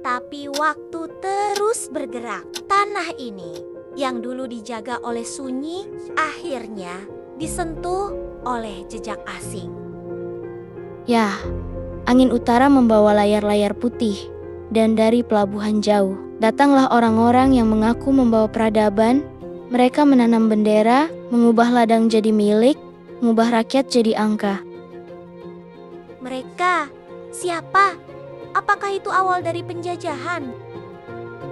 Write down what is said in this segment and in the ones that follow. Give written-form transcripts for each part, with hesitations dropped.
Tapi waktu terus bergerak. Tanah ini yang dulu dijaga oleh sunyi akhirnya disentuh oleh jejak asing. Ya, angin utara membawa layar-layar putih. Dan dari pelabuhan jauh, datanglah orang-orang yang mengaku membawa peradaban. Mereka menanam bendera, mengubah ladang jadi milik, mengubah rakyat jadi angka. Mereka siapa? Apakah itu awal dari penjajahan?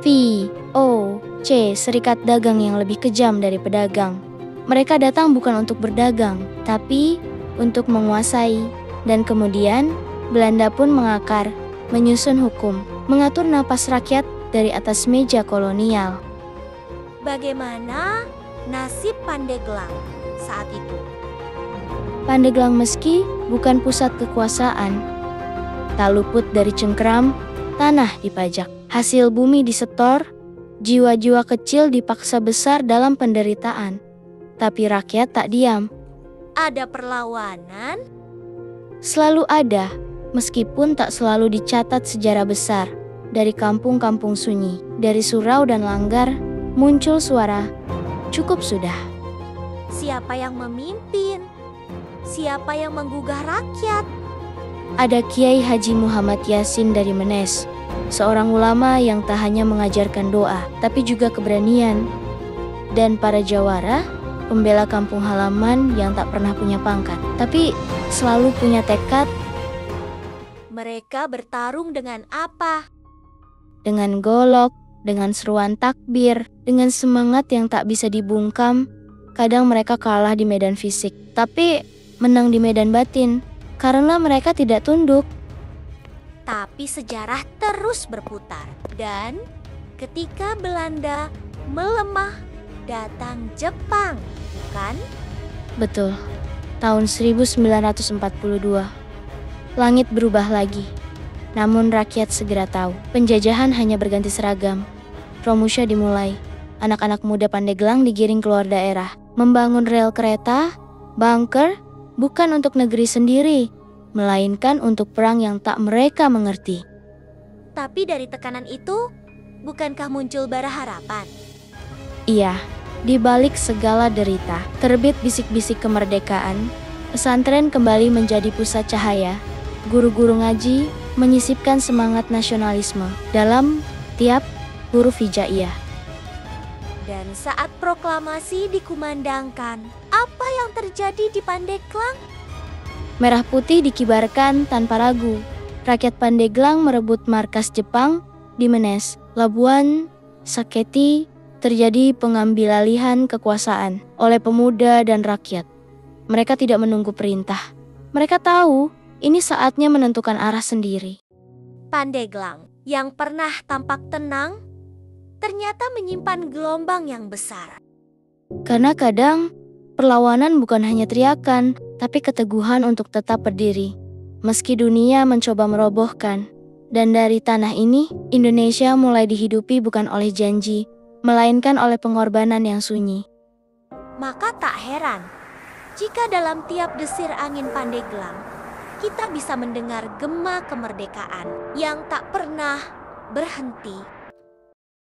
VOC, serikat dagang yang lebih kejam dari pedagang. Mereka datang bukan untuk berdagang, tapi untuk menguasai. Dan kemudian, Belanda pun mengakar, menyusun hukum, mengatur napas rakyat dari atas meja kolonial. Bagaimana nasib Pandeglang saat itu? Pandeglang meski bukan pusat kekuasaan, tak luput dari cengkeram, tanah dipajak, hasil bumi disetor, jiwa-jiwa kecil dipaksa besar dalam penderitaan. Tapi rakyat tak diam. Ada perlawanan? Selalu ada, meskipun tak selalu dicatat sejarah besar. Dari kampung-kampung sunyi, dari surau dan langgar, muncul suara, cukup sudah. Siapa yang memimpin? Siapa yang menggugah rakyat? Ada Kiai Haji Muhammad Yasin dari Menes, seorang ulama yang tak hanya mengajarkan doa, tapi juga keberanian. Dan para jawara, pembela kampung halaman yang tak pernah punya pangkat, tapi selalu punya tekad. Mereka bertarung dengan apa? Dengan golok, dengan seruan takbir, dengan semangat yang tak bisa dibungkam. Kadang mereka kalah di medan fisik, tapi menang di medan batin, karena mereka tidak tunduk. Tapi sejarah terus berputar. Dan ketika Belanda melemah, datang Jepang, bukan? Betul, tahun 1942. Langit berubah lagi. Namun rakyat segera tahu, penjajahan hanya berganti seragam. Romusha dimulai. Anak-anak muda Pandeglang digiring keluar daerah, membangun rel kereta, bunker, bukan untuk negeri sendiri, melainkan untuk perang yang tak mereka mengerti. Tapi dari tekanan itu, bukankah muncul bara harapan? Iya, di balik segala derita, terbit bisik-bisik kemerdekaan, pesantren kembali menjadi pusat cahaya, guru-guru ngaji menyisipkan semangat nasionalisme dalam tiap huruf hijaiyah. Dan saat proklamasi dikumandangkan, apa yang terjadi di Pandeglang? Merah putih dikibarkan tanpa ragu. Rakyat Pandeglang merebut markas Jepang di Menes, Labuan, Saketi. Terjadi pengambilalihan kekuasaan oleh pemuda dan rakyat. Mereka tidak menunggu perintah. Mereka tahu ini saatnya menentukan arah sendiri. Pandeglang yang pernah tampak tenang, ternyata menyimpan gelombang yang besar. Karena kadang perlawanan bukan hanya teriakan, tapi keteguhan untuk tetap berdiri. Meski dunia mencoba merobohkan. Dan dari tanah ini, Indonesia mulai dihidupi bukan oleh janji, melainkan oleh pengorbanan yang sunyi. Maka tak heran jika dalam tiap desir angin Pandeglang, kita bisa mendengar gema kemerdekaan yang tak pernah berhenti.